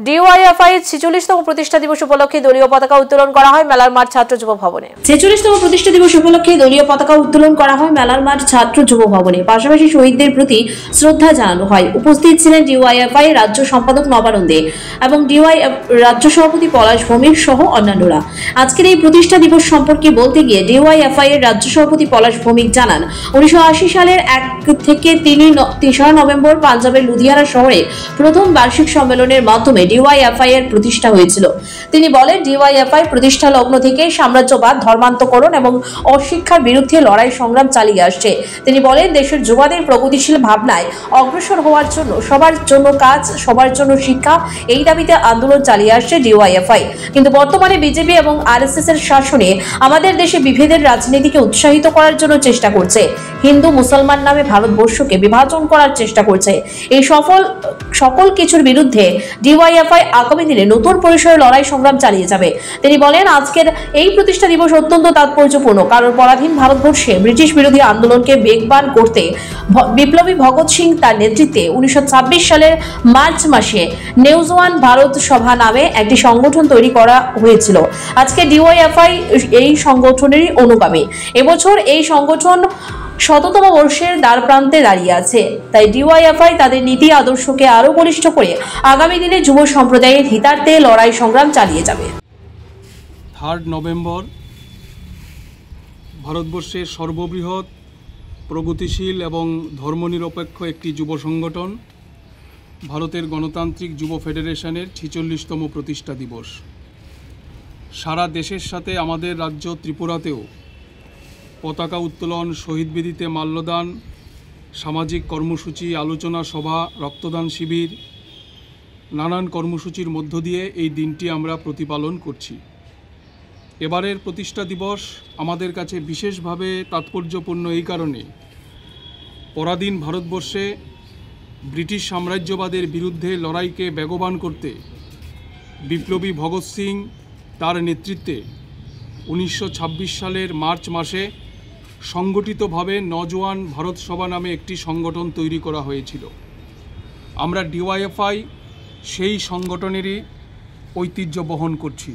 DYFI 46তম প্রতিষ্ঠা দিবস উপলক্ষে দলীয় পতাকা উত্তোলন করা হয় মেলার মাঠ ছাত্র যুব ভবনে। 46তম প্রতিষ্ঠা দিবস উপলক্ষে দলীয় পতাকা উত্তোলন করা হয় মেলার মাঠ ছাত্র যুব ভবনে। পাশাপাশি শহীদদের প্রতি শ্রদ্ধা জানানো হয়। উপস্থিত ছিলেন ডিওয়াইএফআই রাজ্য সম্পাদক নবানন্দে এবং ডিওয়াইএফ রাজ্য সভাপতি পলাশ ভৌমিক সহ অন্যান্যরা। আজকের এই প্রতিষ্ঠা দিবস সম্পর্কে বলতে গিয়ে ডিওয়াইএফআই এর রাজ্য সভাপতি পলাশ ভৌমিক জানান, 1980 সালের 1 থেকে 3 নভেম্বর পাঞ্জাবের লুধিয়ানা শহরে প্রথম বার্ষিক সম্মেলনের মাধ্যমে ডিওয়াইএফআই এর প্রতিষ্ঠা হয়েছিল। তিনি বলেন, ডিওয়াইএফআই প্রতিষ্ঠা লগ্ন থেকে সাম্রাজ্যবাদ, ধর্মান্তকরণ এবং অশিক্ষার বিরুদ্ধে লড়াই সংগ্রাম চালিয়ে আসছে। তিনি বলেন, দেশের যুবাদের প্রগতিশীল ভাবনায় অগ্রসর হওয়ার জন্য সবার জন্য কাজ, সবার জন্য শিক্ষা, এই দাবিতে আন্দোলন চালিয়ে আসছে ডিওয়াইএফআই। কিন্তু বর্তমানে বিজেপি এবং আরএসএস এর শাসনে আমাদের দেশে বিভেদের রাজনীতিকে উৎসাহিত করার জন্য চেষ্টা করছে। হিন্দু মুসলমান নামে ভারতবর্ষকে বিভাজন করার চেষ্টা করছে। এই সকল কিছুর বিরুদ্ধে ডিওয়াইএফআই আগামী দিনে নতুন পরিসরে লড়াই সংগ্রাম চালিয়ে যাবে। তিনি বলেন, আজকের এই প্রতিষ্ঠা দিবস অত্যন্ত তাৎপর্যপূর্ণ, কারণ পরাধীন ভারতবর্ষে ব্রিটিশ বিরোধী আন্দোলনকে বেগবান করতে বিপ্লবী ভগৎ সিং তার নেতৃত্বে 1926 সালের মার্চ মাসে নওজোয়ান ভারত সভা নামে একটি সংগঠন তৈরি করা হয়েছিল। আজকে ডিওয়াইএফআই এই সংগঠনেরই অনুগামী। এবছর এই সংগঠন 100তম বর্ষের দ্বারপ্রান্তে দাঁড়িয়ে আছে। তাই ডিওয়াইএফআই তাদের নীতি আদর্শকে আরো বলিষ্ঠ করে আগামী দিনে যুব সম্প্রদায়ের হিতার্থে লড়াই সংগ্রাম চালিয়ে যাবে। 3 নভেম্বর ভারতবর্ষের সর্ববৃহৎ, প্রগতিশীল এবং ধর্মনিরপেক্ষ একটি যুব সংগঠন ভারতের গণতান্ত্রিক যুব ফেডারেশনের 46তম প্রতিষ্ঠা দিবস। সারা দেশের সাথে আমাদের রাজ্য ত্রিপুরাতেও পতাকা উত্তোলন, শহীদ বেদিতে মাল্যদান, সামাজিক কর্মসূচি, আলোচনা সভা, রক্তদান শিবির, নানান কর্মসূচির মধ্য দিয়ে এই দিনটি আমরা প্রতিপালন করছি। এবারের প্রতিষ্ঠা দিবস আমাদের কাছে বিশেষভাবে তাৎপর্যপূর্ণ এই কারণে, পরাধীন ভারতবর্ষে ব্রিটিশ সাম্রাজ্যবাদের বিরুদ্ধে লড়াইকে বেগবান করতে বিপ্লবী ভগৎ সিং তার নেতৃত্বে 1926 সালের মার্চ মাসে সংগঠিতভাবে নওজোয়ান ভারত সভা নামে একটি সংগঠন তৈরি করা হয়েছিল। আমরা ডিওয়াইএফআই সেই সংগঠনেরই ঐতিহ্য বহন করছি।